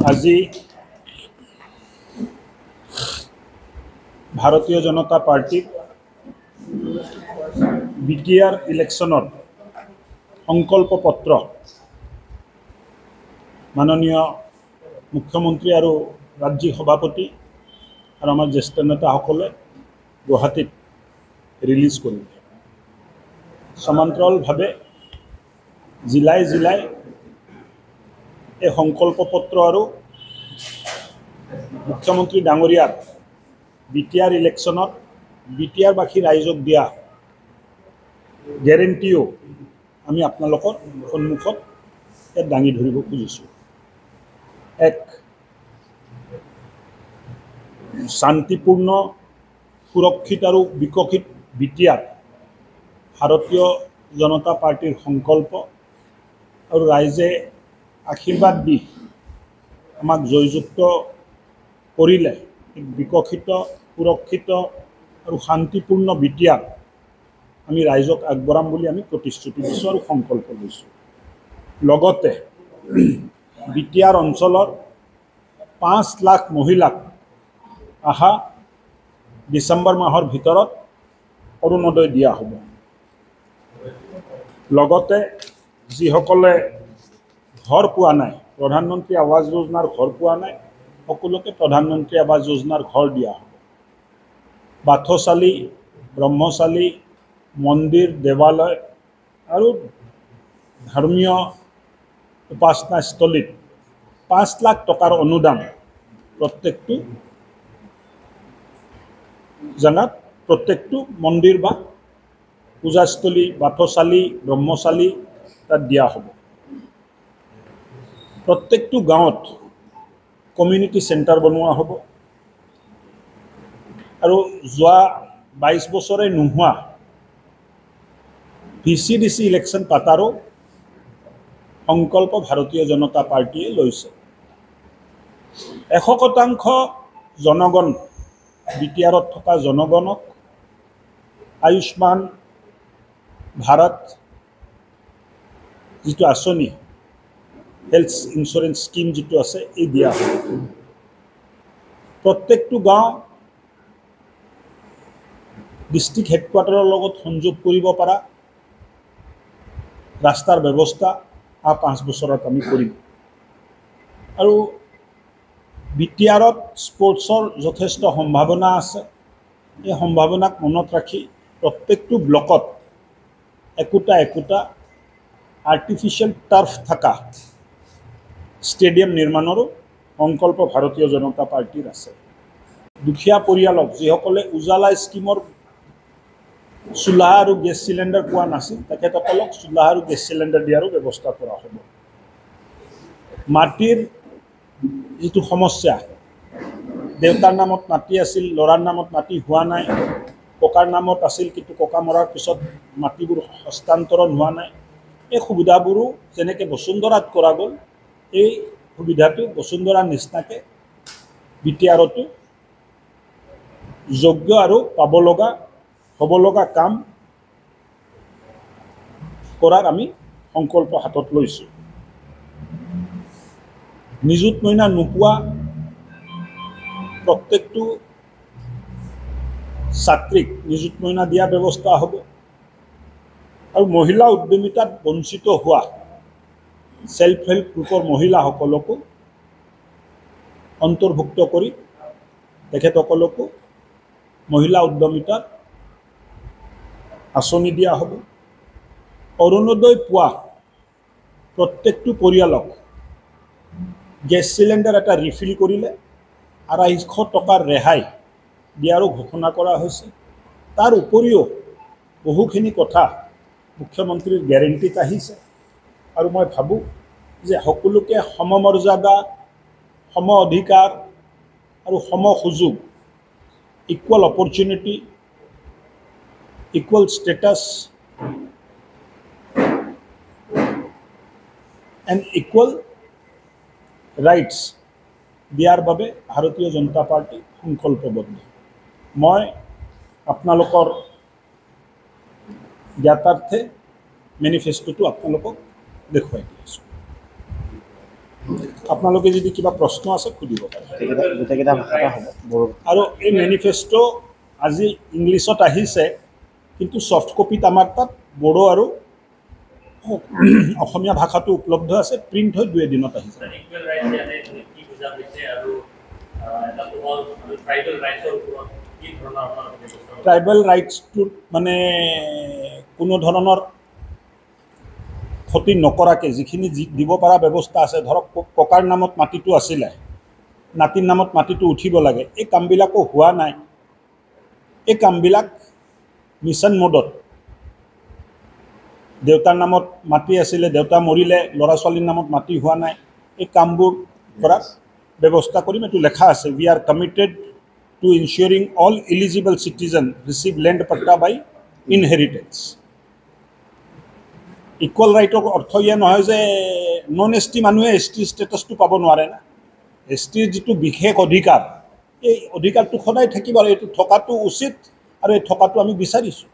আজি ভাৰতীয় জনতা পাৰ্টিৰ বিটিআৰ ইলেকশ্যনৰ সংকল্প পত্ৰ মাননীয় মুখ্যমন্ত্ৰী আৰু ৰাজ্যিক সভাপতি আৰু আমাৰ জ্যেষ্ঠ নেতাসকলে গুৱাহাটীত ৰিলিজ কৰিলে। সমান্তৰালভাৱে জিলাই জিলাই এই সংকল্প পত্ৰ আৰু মুখ্যমন্ত্ৰী ডাঙৰীয়াৰ বিটিআৰ ইলেকশ্যনত বিটিআৰবাসী ৰাইজক দিয়া গেৰেণ্টিও আমি আপোনালোকৰ সন্মুখত দাঙি ধৰিব খুজিছোঁ। এক শান্তিপূৰ্ণ, সুৰক্ষিত আৰু বিকশিত বিটিআৰ ভাৰতীয় জনতা পাৰ্টিৰ সংকল্প আৰু ৰাইজে আশীৰ্বাদ দি আমাক জয়যুক্ত কৰিলে বিকশিত, সুৰক্ষিত আৰু শান্তিপূৰ্ণ বিটিআৰ আমি ৰাইজক আগবঢ়াম বুলি আমি প্ৰতিশ্ৰুতি দিছোঁ আৰু সংকল্প লৈছোঁ। লগতে বিটিআৰ অঞ্চলৰ 5 লাখ মহিলাক অহা ডিচেম্বৰ মাহৰ ভিতৰত অৰুণোদয় দিয়া হ'ব। লগতে যিসকলে ঘৰ পোৱা নাই, প্ৰধানমন্ত্ৰী আৱাস যোজনাৰ ঘৰ পোৱা নাই, সকলোকে প্ৰধানমন্ত্ৰী আৱাস যোজনাৰ ঘৰ দিয়া হ'ব। বাথচালী, ব্ৰহ্মচালী, মন্দিৰ, দেৱালয় আৰু ধৰ্মীয় উপাসনাস্থলীত 5 লাখ টকাৰ অনুদান প্ৰত্যেকটো জেগাত, প্ৰত্যেকটো মন্দিৰ বা পূজাস্থলী, বাথচালী, ব্ৰহ্মচালী তাত দিয়া হ'ব। প্ৰত্যেকটো গাঁৱত কমিউনিটি চেণ্টাৰ বনোৱা হ'ব আৰু যোৱা 22 বছৰে নোহোৱা VCDC ইলেকশ্যন পাতাৰো সংকল্প ভাৰতীয় জনতা পাৰ্টিয়ে লৈছে। 100% জনগণ, বিটিআৰত থকা জনগণক আয়ুষ্মান ভাৰত যিটো আঁচনি, হেল্থ ইঞ্চুৰেঞ্চ স্কিম যিটো আছে, এই দিয়া হ'ব। প্ৰত্যেকটো গাঁও ডিষ্ট্ৰিক্ট হেডকোৱাৰ্টাৰৰ লগত সংযোগ কৰিব পৰা ৰাস্তাৰ ব্যৱস্থা 5 বছৰত আমি কৰিম। আৰু বিটিআৰত স্পৰ্টছৰ যথেষ্ট সম্ভাৱনা আছে। এই সম্ভাৱনাক মনত ৰাখি প্ৰত্যেকটো ব্লকত একোটা আৰ্টিফিচিয়েল টাৰ্ফ থকা ষ্টেডিয়াম নিৰ্মাণৰো সংকল্প ভাৰতীয় জনতা পাৰ্টিৰ আছে। দুখীয়া পৰিয়ালক, যিসকলে উজালা স্কিমৰ চুলাহা আৰু গেছ চিলিণ্ডাৰ পোৱা নাছিল, তেখেতসকলক চুলাহা আৰু গেছ চিলিণ্ডাৰ দিয়াৰো ব্যৱস্থা কৰা হ'ব। মাটিৰ যিটো সমস্যা, দেউতাৰ নামত মাটি আছিল, ল'ৰাৰ নামত মাটি হোৱা নাই, ককাৰ নামত আছিল কিন্তু ককা মৰাৰ পিছত মাটিবোৰ হস্তান্তৰণ হোৱা নাই, এই সুবিধাবোৰো যেনেকৈ বসুন্ধৰাত কৰা গ'ল, এই সুবিধাটো বসুন্ধৰাৰ নিচিনাকৈ বিটিআৰতো যোগ্য আৰু হ'ব লগা কাম কৰাৰ আমি সংকল্প হাতত লৈছোঁ। নিযুত মইনা নোপোৱা প্ৰত্যেকটো ছাত্ৰীক নিযুত মইনা দিয়াৰ ব্যৱস্থা হ'ব। আৰু মহিলা উদ্যমিতাত বঞ্চিত হোৱা সেল্ফ হেল্প গ্ৰুপৰ মহিলাসকলকো অন্তৰ্ভুক্ত কৰি তেখেতসকলকো মহিলা উদ্যমিতাত আঁচনি দিয়া হ'ব। অৰুণোদয় পোৱা প্ৰত্যেকটো পৰিয়ালক গেছ চিলিণ্ডাৰ এটা ৰিফিল কৰিলে 250 টকাৰ ৰেহাই দিয়াৰো ঘোষণা কৰা হৈছে। তাৰ উপৰিও বহুখিনি কথা মুখ্যমন্ত্ৰীৰ গেৰেণ্টিত আহিছে আৰু মই ভাবোঁ যে সকলোকে সমমৰ্যাদা, সম অধিকাৰ আৰু সম সুযোগ, equal opportunity, equal status and equal rights দিয়াৰ বাবে ভাৰতীয় জনতা পাৰ্টি সংকল্পবদ্ধ। মই আপোনালোকৰ জ্ঞাতাৰ্থে মেনিফেষ্টোটো আপোনালোকক দেখুৱাই দি আছোঁ। আপোনালোকে যদি কিবা প্ৰশ্ন আছে সুধিব পাৰে গোটেইকেইটা ভাষাতে হ'ব বড়ো আৰু এই মেনিফেষ্টো আজি ইংলিছত আহিছে কিন্তু ছফ্ট কপিত আমাৰ তাত বড়ো আৰু অসমীয়া ভাষাটো উপলব্ধ আছে প্ৰিণ্ট হৈ 2 দিনত আহিছে ট্ৰাইবেল ৰাইটছটোত মানে কোনো ধৰণৰ ক্ষতি নকৰাকৈ যিখিনি দিব পৰা ব্যৱস্থা আছে ধৰক ককাৰ নামত মাটিটো আছিলে নাতিৰ নামত মাটিটো উঠিব লাগে এই কামবিলাকো হোৱা নাই এই কামবিলাক মিছন মোডত দেউতাৰ নামত মাটি আছিলে দেউতা মৰিলে ল'ৰা ছোৱালীৰ নামত মাটি হোৱা নাই এই কামবোৰ কৰাৰ ব্যৱস্থা কৰিম এইটো লেখা আছে we are committed to ensuring all eligible citizen receive land patta by inheritance equal ৰাইটৰ অৰ্থ ইয়ে নহয় যে নন এছ টি মানুহে এছ টি ষ্টেটাছটো পাব নোৱাৰে না এছ টিৰ যিটো বিশেষ অধিকাৰ এই অধিকাৰটো সদায় থাকিব আৰু এইটো থকাটো উচিত আৰু এই থকাটো আমি বিচাৰিছোঁ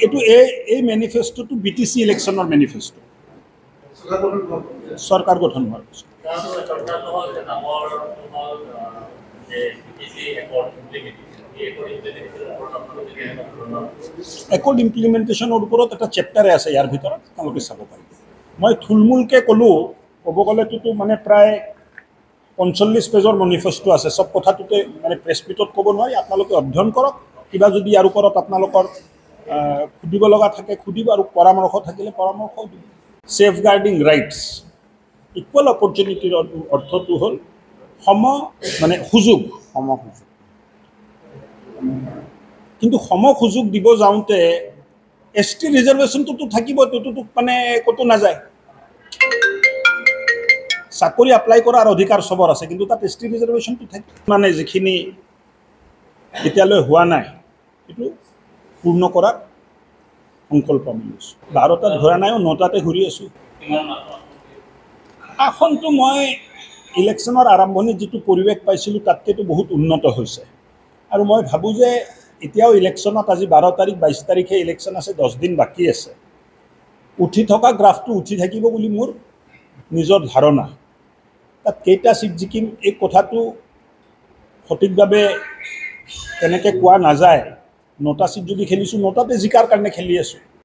এইটো এই মেনিফেষ্টোটো BTC ইলেকশ্যনৰ মেনিফেষ্টো চৰকাৰ গঠন হোৱাৰ পিছত একৰ্ড ইমপ্লিমেণ্টেশ্যনৰ ওপৰত এটা চেপ্টাৰে আছে ইয়াৰ ভিতৰত আপোনালোকে চাব পাৰিব মই থুলমূলকৈ ক'লোঁ ক'ব গ'লেতো মানে প্ৰায় 45 পেজৰ মেনিফেষ্টো আছে চব কথাটোতে মানে প্ৰেছ মিটত ক'ব নোৱাৰি আপোনালোকে অধ্যয়ন কৰক কিবা যদি ইয়াৰ ওপৰত আপোনালোকৰ সুধিব লগা থাকে সুধিব আৰু পৰামৰ্শ থাকিলে পৰামৰ্শও দিব ছেফ গাৰ্ডিং ৰাইটছ ইকুৱেল অপৰচুনিটিৰ অৰ্থটো হ'ল মানে সুযোগ কিন্তু সুযোগ দিব যাওঁতে এছ টি ৰিজাৰ্ভেশ্যনটোতো থাকিব এইটোতো মানে ক'তো নাযায় চাকৰি এপ্লাই কৰাৰ অধিকাৰ চবৰ আছে কিন্তু তাত এছ টি ৰিজাৰ্ভেশ্যনটো থাকে মানে যিখিনি এতিয়ালৈ হোৱা নাই এইটো পূৰ্ণ কৰাৰ সংকল্প আমি লৈছোঁ 12টাত ঘূৰা নাই 9টাতে ঘূৰি আছোঁ আসনটো মই ইলেকশ্যনৰ আৰম্ভণিত যিটো পৰিৱেশ পাইছিলোঁ তাতকৈতো বহুত উন্নত হৈছে আৰু মই ভাবোঁ যে এতিয়াও ইলেকশ্যনত আজি 12 তাৰিখ 22 তাৰিখে ইলেকশ্যন আছে 10 দিন বাকী আছে উঠি থকা গ্ৰাফটো উঠি থাকিব বুলি মোৰ নিজৰ ধাৰণা তাত কেইটা চিট জিকিম এই কথাটো সঠিকভাৱে তেনেকৈ কোৱা নাযায় 9টা চিট যদি খেলিছোঁ 9টাতে জিকাৰ কাৰণে খেলি আছোঁ